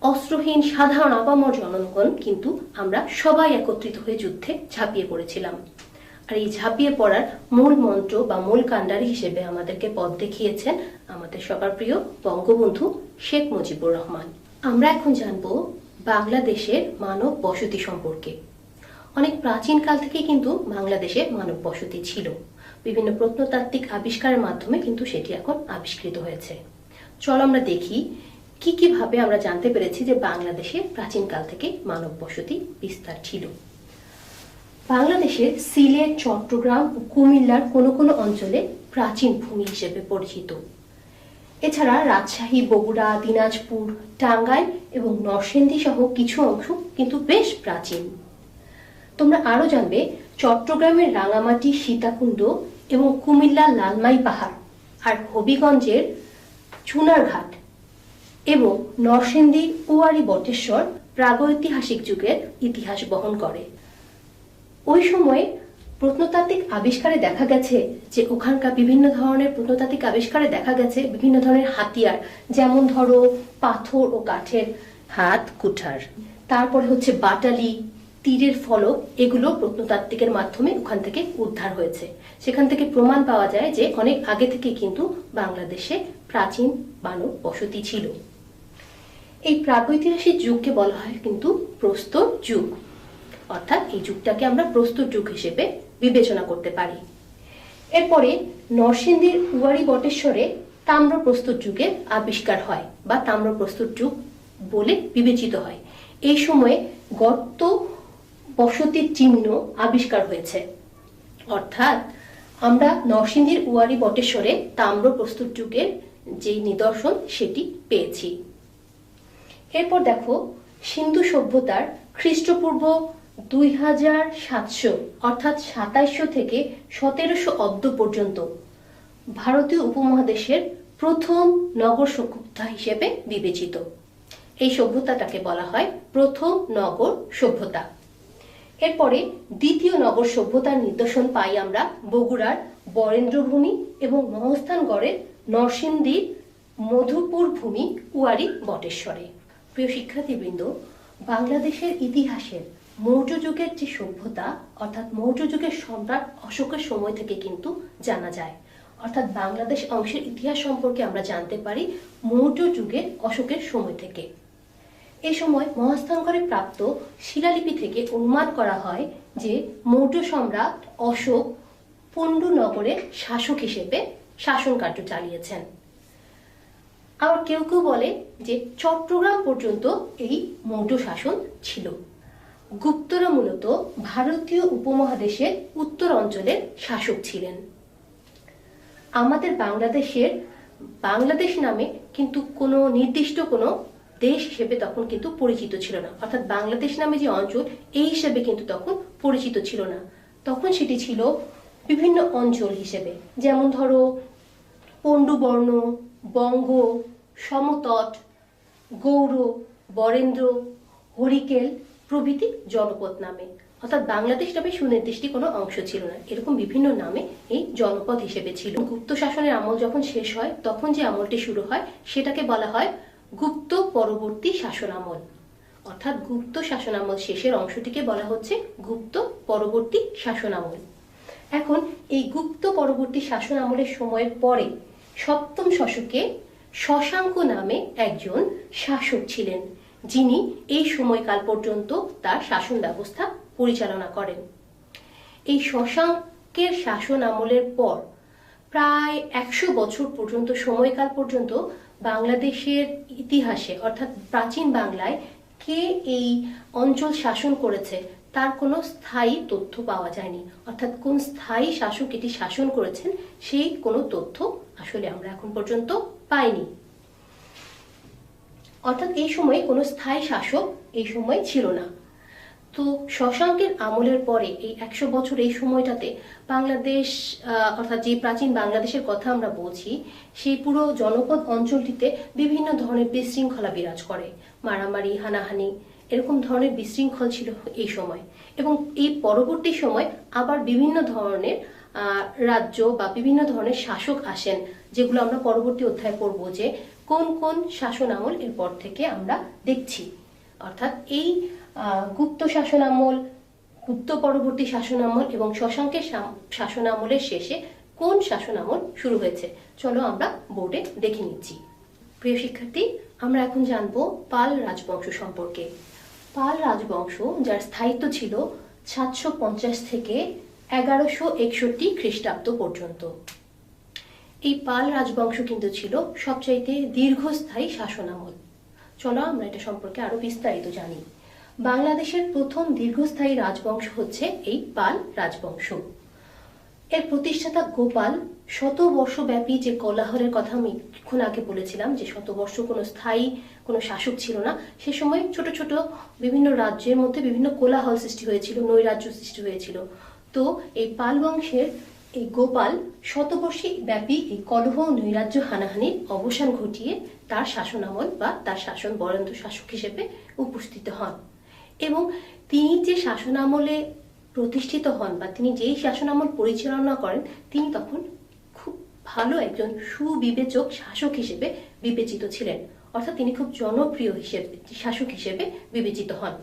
অস্ত্রহীন সাধারণ আপামর জনগণ কিন্তু আমরা সবাই একত্রিত হয়ে যুদ্ধে ঝাঁপিয়ে পড়েছিলাম। আর এই ঝাঁপিয়ে পড়ার মূল মন্ত্র বা মূল কাণ্ডারি হিসেবে আমাদেরকে পথ দেখিয়েছেন আমাদের সবার প্রিয় বঙ্গবন্ধু শেখ মুজিবুর রহমান। আমরা এখন জানবো বাংলাদেশের মানব বসতি সম্পর্কে। অনেক প্রাচীন কাল থেকে কিন্তু বাংলাদেশে মানব বসতি ছিল। বিভিন্ন প্রত্নতাত্ত্বিক আবিষ্কারের মাধ্যমে কিন্তু সেটি এখন আবিষ্কৃত হয়েছে। চলো আমরা দেখি কিভাবে আমরা জানতে পেরেছি যে বাংলাদেশে প্রাচীনকাল থেকে মানব বসতি বিস্তার ছিল। বাংলাদেশের সিলেট, চট্টগ্রাম ও কুমিল্লার কোনো কোনো অঞ্চলে প্রাচীন ভূমি হিসেবে পরিচিত। এছাড়া রাজশাহী, বগুড়া, দিনাজপুর, টাঙ্গাইল এবং নরসিংদী সহ কিছু অংশ কিন্তু বেশ প্রাচীন। তোমরা আরো জানবে চট্টগ্রামের রাঙামাটি, সীতাকুণ্ড এবং কুমিল্লার লালমাই পাহাড় আর হবিগঞ্জের চুনারঘাট এবং নরসিংদীর উয়ারি বটেশ্বর প্রাগৈতিহাসিক যুগের ইতিহাস বহন করে। ওই সময়ে প্রত্নতাত্ত্বিক আবিষ্কারে দেখা গেছে যে ওখানকার বিভিন্ন ধরনের প্রত্নতাত্ত্বিক আবিষ্কারে দেখা গেছে বিভিন্ন ধরনের হাতিয়ার, যেমন ধরো পাথর ও কাঠের হাত কুঠার, তারপরে হচ্ছে বাটালি, তীরের ফলক, এগুলো প্রত্নতাত্ত্বিকের মাধ্যমে ওখান থেকে উদ্ধার হয়েছে। সেখান থেকে প্রমাণ পাওয়া যায় যে অনেক আগে থেকে কিন্তু বাংলাদেশে প্রাচীন মানব বসতি ছিল। এই প্রাগৈতিহাসিক যুগকে বলা হয় কিন্তু প্রস্তর যুগ, অর্থাৎ এই যুগটাকে আমরা প্রস্তর যুগ হিসেবে বিবেচনা করতে পারি। এরপরে নরসিংদীর উয়ারি বটেশ্বরে তাম্রপ্রস্তর যুগের আবিষ্কার হয় বা তাম্রপ্রস্তর যুগ বলে বিবেচিত হয়। এই সময়ে গর্ত বসতির চিহ্ন আবিষ্কার হয়েছে, অর্থাৎ আমরা নরসিংদীর উয়ারি বটেশ্বরে তাম্রপ্রস্তর যুগের যে নিদর্শন সেটি পেয়েছি। এরপর দেখো সিন্ধু সভ্যতার খ্রিস্টপূর্ব 2700 অর্থাৎ 2700 থেকে 1700 অব্দ পর্যন্ত ভারতীয় উপমহাদেশের প্রথম নগর সভ্যতা হিসেবে বিবেচিত। এই সভ্যতাটাকে বলা হয় প্রথম নগর সভ্যতা। এরপরে দ্বিতীয় নগর সভ্যতার নিদর্শন পাই আমরা বগুড়ার বরেন্দ্রভূমি এবং মহস্থানগড়ের নরসিংদীর মধুপুর ভূমি উয়ারি বটেশ্বরে। প্রিয় শিক্ষার্থীবৃন্দ, বাংলাদেশের ইতিহাসের মৌর্য যুগের যে সভ্যতা, অর্থাৎ মৌর্য যুগের সম্রাট অশোকের সময় থেকে কিন্তু জানা যায়। অর্থাৎ বাংলাদেশ অংশের ইতিহাস সম্পর্কে আমরা জানতে পারি মৌর্য যুগের অশোকের সময় থেকে। এই সময় মহাস্থানগড়ে প্রাপ্ত শিলালিপি থেকে অনুমান করা হয় যে মৌর্য সম্রাট অশোক পণ্ডু নগরের শাসক হিসেবে শাসন কার্য চালিয়েছেন। আবার কেউ কেউ বলে যে চট্টগ্রাম পর্যন্ত এই মৌর্য শাসন ছিল। গুপ্তরা মূলত ভারতীয় উপমহাদেশের উত্তর অঞ্চলের শাসক ছিলেন। আমাদের বাংলাদেশ নামে কিন্তু কোনো নির্দিষ্ট কোনো দেশ হিসেবে তখন কিন্তু পরিচিত ছিল না, অর্থাৎ বাংলাদেশ নামে যে অঞ্চল এই হিসেবে কিন্তু তখন পরিচিত ছিল না। তখন সেটি ছিল বিভিন্ন অঞ্চল হিসেবে, যেমন ধরো পণ্ডুবর্ণ, বঙ্গ, সমতট, গৌড়, বরেন্দ্র, হরিকেল প্রভৃতি জনপদ নামে। অর্থাৎ বাংলাদেশ নামে সুনির্দিষ্ট কোনো অংশ ছিল না, এরকম বিভিন্ন নামে এই জনপদ হিসেবে ছিল। গুপ্ত শাসনের আমল যখন শেষ হয় তখন যে আমলটি শুরু হয় সেটাকে বলা হয় গুপ্ত পরবর্তী শাসন আমল। অর্থাৎ গুপ্ত শাসন আমল শেষের অংশটিকে বলা হচ্ছে গুপ্ত পরবর্তী শাসন আমল। এখন এই গুপ্ত পরবর্তী শাসন আমলের সময়ের পরে সপ্তম শতকে শশাঙ্ক নামে একজন শাসক ছিলেন, যিনি এই সময়কাল পর্যন্ত তার শাসন ব্যবস্থা পরিচালনা করেন। এই শশাঙ্কের শাসন আমলের পর প্রায় 100 বছর পর্যন্ত সময়কাল পর্যন্ত বাংলাদেশের ইতিহাসে, অর্থাৎ প্রাচীন বাংলায় কে এই অঞ্চল শাসন করেছে তার কোনো স্থায়ী তথ্য পাওয়া যায়নি। অর্থাৎ কোন স্থায়ী শাসক এটি শাসন করেছেন সেই কোনো তথ্য আসলে আমরা এখন পর্যন্ত পাইনি। অর্থাৎ এই সময়ে কোনো স্থায়ী শাসক এই সময় ছিল না। তো শশাঙ্কের আমলের পরে এই 100 বছর এই সময়টাতে বাংলাদেশ অর্থাৎ যে প্রাচীন বাংলাদেশের কথা আমরা বলছি, সেই পুরো জনপদ অঞ্চলটিতে বিভিন্ন ধরনের বিশৃঙ্খলা বিরাজ করে, মারামারি, হানাহানি, এরকম ধরনের বিশৃঙ্খল ছিল এই সময়। এবং এই পরবর্তী সময় আবার বিভিন্ন ধরনের রাজ্য বা বিভিন্ন ধরনের শাসক আসেন, যেগুলো আমরা পরবর্তী অধ্যায়ে পড়ব যে কোন কোন শাসন আমল এরপর থেকে আমরা দেখছি। অর্থাৎ এই গুপ্ত শাসনামল, গুপ্ত পরবর্তী শাসনামল এবং শশাঙ্কের শাসনামলের শেষে কোন শাসনামল শুরু হয়েছে, চলো আমরা বোর্ডে দেখে নিচ্ছি। প্রিয় শিক্ষার্থী, আমরা এখন জানবো পাল রাজবংশ সম্পর্কে। পাল রাজবংশ, যার স্থায়িত্ব ছিল 750 থেকে 1161 খ্রিস্টাব্দ পর্যন্ত। এই পাল রাজবংশ কিন্তু ছিল সবচাইতে দীর্ঘস্থায়ী শাসনামল। চলো আমরা এটা সম্পর্কে আরো বিস্তারিত জানি। বাংলাদেশের প্রথম দীর্ঘস্থায়ী রাজবংশ হচ্ছে এই পাল রাজবংশ। এর প্রতিষ্ঠাতা গোপাল শতবর্ষব্যাপী যে কোলাহলের কথা আমি কিছুক্ষণ আগে বলেছিলাম, যে শতবর্ষ কোনো স্থায়ী কোনো শাসক ছিল না, সে সময় ছোট ছোট বিভিন্ন রাজ্যের মধ্যে বিভিন্ন কোলাহল সৃষ্টি হয়েছিল, নৈরাজ্য সৃষ্টি হয়েছিল। তো এই পাল বংশের এই গোপাল শতবর্ষী ব্যাপী এই কলহ, নৈরাজ্য, হানাহানির অবসান ঘটিয়ে তার শাসনামল বা তার শাসন বরেন্দ্র শাসক হিসেবে উপস্থিত হন। এবং তিনি যে শাসনামলে প্রতিষ্ঠিত হন বা তিনি যেই শাসনামল পরিচালনা করেন, তিনি তখন খুব ভালো একজন সুবিবেচক শাসক হিসেবে বিবেচিত ছিলেন। অর্থাৎ তিনি খুব জনপ্রিয় হিসেবে শাসক হিসেবে বিবেচিত হন।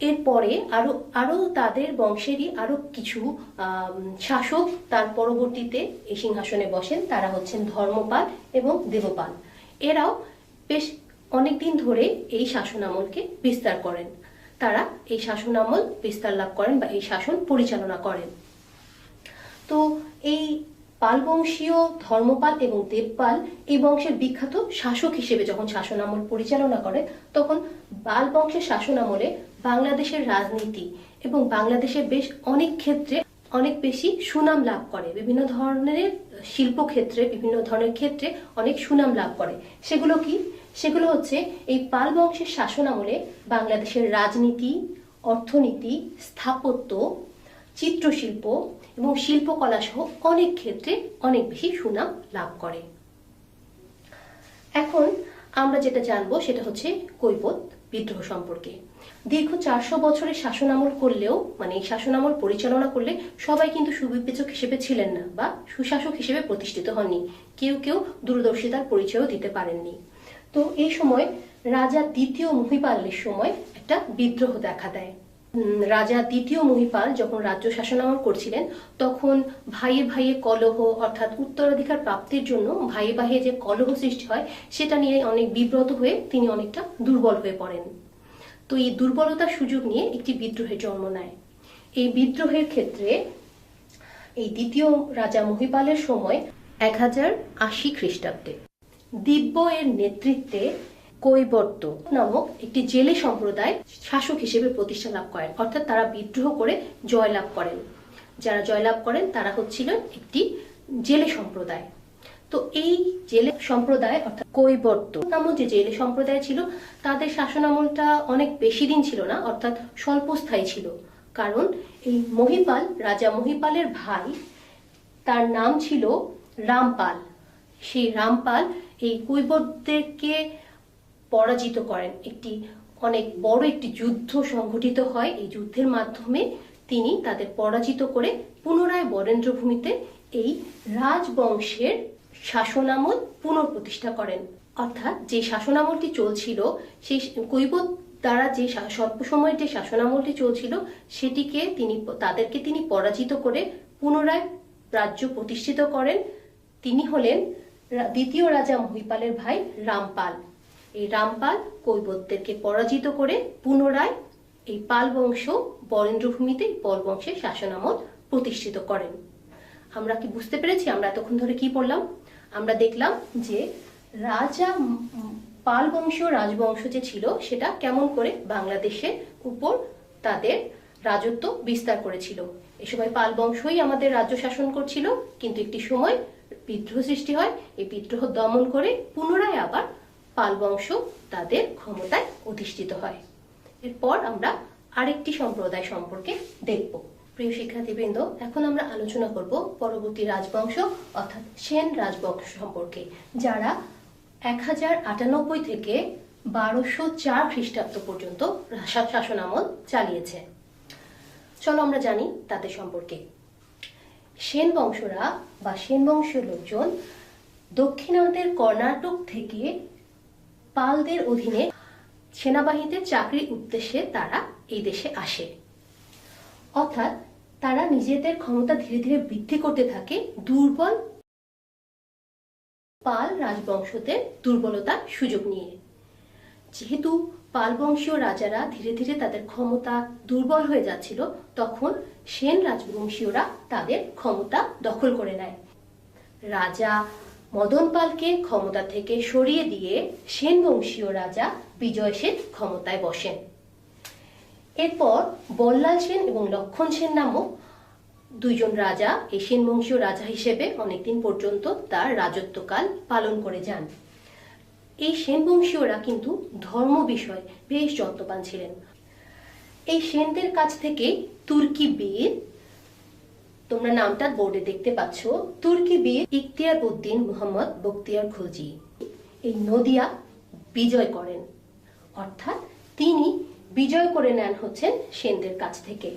এরপরে আরো আরো তাদের বংশেরই আরো কিছু শাসক তার পরবর্তীতে এই সিংহাসনে বসেন। তারা হচ্ছেন ধর্মপাল এবং দেবপাল। এরাও বেশ অনেকদিন ধরে এই শাসনামলকে বিস্তার করেন। তারা এই শাসনামল বিস্তার লাভ করেন বা এই শাসন পরিচালনা করেন। তো এই পাল বংশীয় ধর্মপাল এবং দেবপাল এই বংশের বিখ্যাত শাসক হিসেবে যখন শাসনামল পরিচালনা করেন, তখন পাল বংশের শাসনামলে বাংলাদেশের রাজনীতি এবং বাংলাদেশের বেশ অনেক ক্ষেত্রে অনেক বেশি সুনাম লাভ করে। বিভিন্ন ধরনের শিল্পক্ষেত্রে, বিভিন্ন ধরনের ক্ষেত্রে অনেক সুনাম লাভ করে। সেগুলো কি? সেগুলো হচ্ছে এই পাল বংশের শাসনামলে বাংলাদেশের রাজনীতি, অর্থনীতি, স্থাপত্য, চিত্রশিল্প এবং শিল্পকলা সহ অনেক ক্ষেত্রে অনেক বেশি সুনাম লাভ করে। এখন আমরা যেটা জানবো সেটা হচ্ছে কৈবত বিদ্রোহ সম্পর্কে। দীর্ঘ 400 বছরের শাসনামল করলেও, মানে এই শাসনামল পরিচালনা করলে সবাই কিন্তু সুবিবেচক হিসেবে ছিলেন না বা সুশাসক হিসেবে প্রতিষ্ঠিত হননি। কেউ কেউ দূরদর্শিতার পরিচয়ও দিতে পারেননি। তো এই সময় রাজা দ্বিতীয় মহিপালের সময় একটা বিদ্রোহ দেখা দেয়। রাজা দ্বিতীয় মহিপাল যখন রাজ্য শাসনামল করছিলেন, তখন ভাইয়ে ভাইয়ে কলহ, অর্থাৎ উত্তরাধিকার প্রাপ্তির জন্য ভাইয়ে ভাইয়ে যে কলহ সৃষ্টি হয়, সেটা নিয়ে অনেক বিব্রত হয়ে তিনি অনেকটা দুর্বল হয়ে পড়েন। তো এই দুর্বলতার সুযোগ নিয়ে একটি বিদ্রোহের জন্ম নেয়। এই বিদ্রোহের ক্ষেত্রে এই দ্বিতীয় রাজা মহিপালের সময় 1080 খ্রিস্টাব্দে দিব্য এর নেতৃত্বে কৈবর্ত নামক একটি জেলে সম্প্রদায় শাসক হিসেবে প্রতিষ্ঠা লাভ করেন। অর্থাৎ তারা বিদ্রোহ করে জয়লাভ করেন। যারা জয়লাভ করেন তারা হচ্ছিলেন একটি জেলে সম্প্রদায়। তো এই জেলে সম্প্রদায় অর্থাৎ কৈবর্ত নামক যে জেলে সম্প্রদায় ছিল, তাদের শাসনামলটা অনেক বেশি দিন ছিল না, অর্থাৎ স্বল্পস্থায়ী ছিল। কারণ এই মহিপাল, রাজা মহিপালের ভাই, তার নাম ছিল রামপাল। সেই রামপাল এই কৈবর্তদেরকে পরাজিত করেন। একটি অনেক বড় একটি যুদ্ধ সংঘটিত হয়। এই যুদ্ধের মাধ্যমে তিনি তাদের পরাজিত করে পুনরায় বরেন্দ্র ভূমিতে এই রাজবংশের শাসনামল পুনঃপ্রতিষ্ঠা করেন। অর্থাৎ যে শাসনামলটি চলছিল, সেই কৈবর্ত দ্বারা যে স্বল্প সময়ের যে শাসনামলটি চলছিল, সেটিকে তাদেরকে তিনি পরাজিত করে পুনরায় রাজ্য প্রতিষ্ঠিত করেন। তিনি হলেন দ্বিতীয় রাজা মহিপালের ভাই রামপাল। এই রামপাল কৈবর্তদেরকে পরাজিত করে পুনরায় এই পাল বংশ বরেন্দ্রভূমিতে পাল বংশের শাসনামল প্রতিষ্ঠিত করেন। আমরা কি বুঝতে পেরেছি আমরা এতক্ষণ ধরে কি পড়লাম? আমরা দেখলাম যে রাজা পাল বংশীয় রাজবংশ যে ছিল, সেটা কেমন করে বাংলাদেশের উপর তাদের রাজত্ব বিস্তার করেছিল। এই সময় পাল বংশই আমাদের রাজ্য শাসন করছিল, কিন্তু একটি সময় বিদ্রোহ সৃষ্টি হয়। এই বিদ্রোহ দমন করে পুনরায় আবার পাল বংশ তাদের ক্ষমতায় অধিষ্ঠিত হয়। এরপর আমরা আরেকটি সম্প্রদায় সম্পর্কে দেখব। প্রিয় শিক্ষার্থীবৃন্দ, এখন আমরা আলোচনা করব পরবর্তী রাজবংশ অর্থাৎ সেন রাজবংশ সম্পর্কে, যারা 1098 থেকে 1204 খ্রিস্টাব্দ পর্যন্ত শাসন আমল চালিয়েছে। চলো আমরা জানি তাদের সম্পর্কে। সেন বংশরা বা সেন বংশের লোকজন দক্ষিণাঞ্চলের কর্ণাটক থেকে পালদের অধীনে সেনাবাহিনীতে চাকরির উদ্দেশ্যে তারা এই দেশে আসে। অর্থাৎ তারা নিজেদের ক্ষমতা ধীরে ধীরে বৃদ্ধি করতে থাকে দুর্বল পাল রাজবংশদের দুর্বলতার সুযোগ নিয়ে। যেহেতু পাল বংশীয় রাজারা ধীরে ধীরে তাদের ক্ষমতা দুর্বল হয়ে যাচ্ছিল, তখন সেন রাজবংশীয়রা তাদের ক্ষমতা দখল করে নেয়। রাজা মদন পালকে ক্ষমতা থেকে সরিয়ে দিয়ে সেন বংশীয় রাজা বিজয় সেন ক্ষমতায় বসেন। এরপর বল্লাল সেন এবং লক্ষণ সেন নামক দুইজন রাজা এই সেন বংশীয় রাজা হিসেবে অনেকদিন পর্যন্ত তার রাজত্বকাল পালন করে যান। এই সেন বংশীয়রা কিন্তু ধর্ম বিষয়ে বেশ যত্নবান ছিলেন। এই সেনদের কাছ থেকে তুর্কি বীর, তোমরা নামটা বোর্ডে দেখতে পাচ্ছ, তুর্কি বীর ইখতিয়ার উদ্দিন মুহাম্মদ বখতিয়ার খলজি এই নদিয়া বিজয় করেন। অর্থাৎ তিনি বিজয় করে নেন হচ্ছেন সেনদের কাছ থেকে।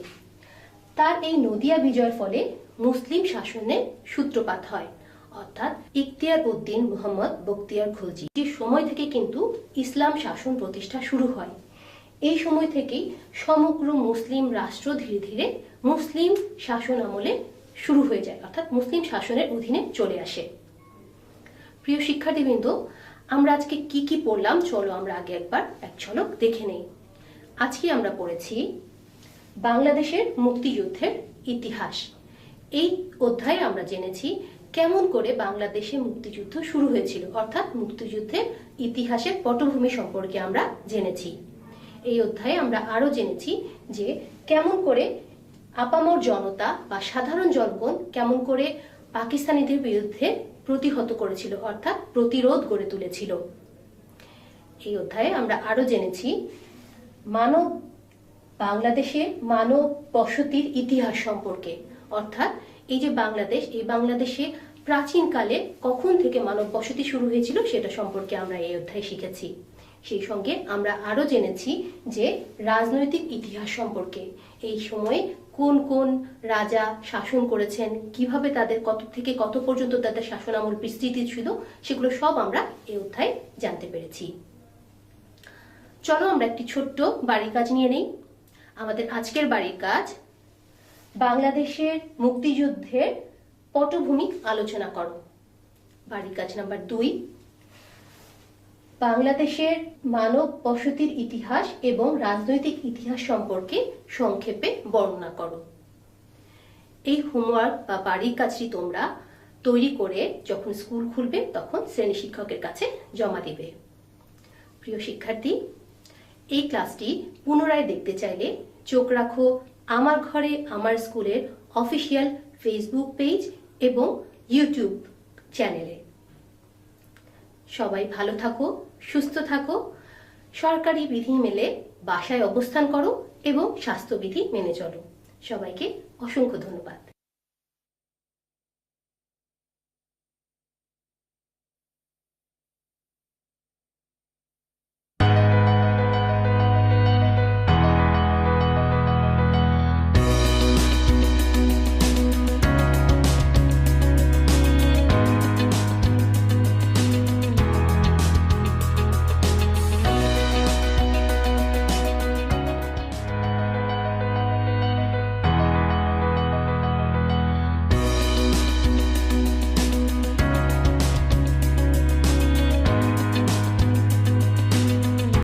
তার এই নদিয়া বিজয়ের ফলে মুসলিম শাসনের সূত্রপাত হয়। অর্থাৎ ইখতিয়ার উদ্দিন মুহাম্মদ বখতিয়ার খলজি যে সময় থেকে কিন্তু ইসলাম শাসন প্রতিষ্ঠা শুরু হয়। এই সময় থেকেই সমগ্র মুসলিম রাষ্ট্র ধীরে ধীরে মুসলিম শাসন আমলে শুরু হয়ে যায়, অর্থাৎ মুসলিম শাসনের অধীনে চলে আসে। প্রিয় শিক্ষার্থীবৃন্দ, আমরা আজকে কি কি পড়লাম চলো আমরা আগে একবার এক ঝলক দেখে নেই। আজকে আমরা পড়েছি বাংলাদেশের মুক্তিযুদ্ধের ইতিহাস। এই অধ্যায়ে আমরা জেনেছি কেমন করে বাংলাদেশে মুক্তিযুদ্ধ শুরু হয়েছিল, অর্থাৎ মুক্তিযুদ্ধের ইতিহাসের পটভূমি সম্পর্কে আমরা জেনেছি। এই অধ্যায়ে আমরা আরো জেনেছি যে কেমন করে আপামর জনতা বা সাধারণ জনগণ কেমন করে পাকিস্তানিদের বিরুদ্ধে প্রতিহত করেছিল, অর্থাৎ প্রতিরোধ গড়ে তুলেছিল। এই অধ্যায়ে আমরা আরো জেনেছি বাংলাদেশে মানব বসতির ইতিহাস সম্পর্কে, অর্থাৎ এই যে বাংলাদেশ, এই বাংলাদেশে প্রাচীনকালে কখন থেকে মানব বসতি শুরু হয়েছিল সেটা সম্পর্কে আমরা এই অধ্যায়ে শিখেছি। সেই সঙ্গে আমরা আরো জেনেছি যে রাজনৈতিক ইতিহাস সম্পর্কে, এই সময়ে কোন কোন রাজা শাসন করেছেন, কিভাবে তাদের কত থেকে কত পর্যন্ত তাদের শাসন আমল বিস্তৃতি ছিল, সেগুলো সব আমরা এই অধ্যায়ে জানতে পেরেছি। চলো আমরা একটি ছোট্ট বাড়ির কাজ নিয়ে নেই। আমাদের আজকের বাড়ির কাজ বাংলাদেশের মুক্তিযুদ্ধের পটভূমি আলোচনা করো। বাড়ির কাজ নাম্বার 2, বাংলাদেশের মানব বসতির ইতিহাস এবং রাজনৈতিক ইতিহাস সম্পর্কে সংক্ষেপে বর্ণনা করো। এই হোমওয়ার্ক বা বাড়ির কাজটি তোমরা তৈরি করে যখন স্কুল খুলবে তখন শ্রেণী শিক্ষকের কাছে জমা দিবে। প্রিয় শিক্ষার্থী, এই ক্লাসটি পুনরায় দেখতে চাইলে চোখ রাখো আমার ঘরে আমার স্কুলের অফিসিয়াল ফেসবুক পেজ এবং ইউটিউব চ্যানেলে। সবাই ভালো থাকো, সুস্থ থাকো, সরকারি বিধি মেনে বাসায় অবস্থান করো এবং স্বাস্থ্যবিধি মেনে চলো। সবাইকে অসংখ্য ধন্যবাদ।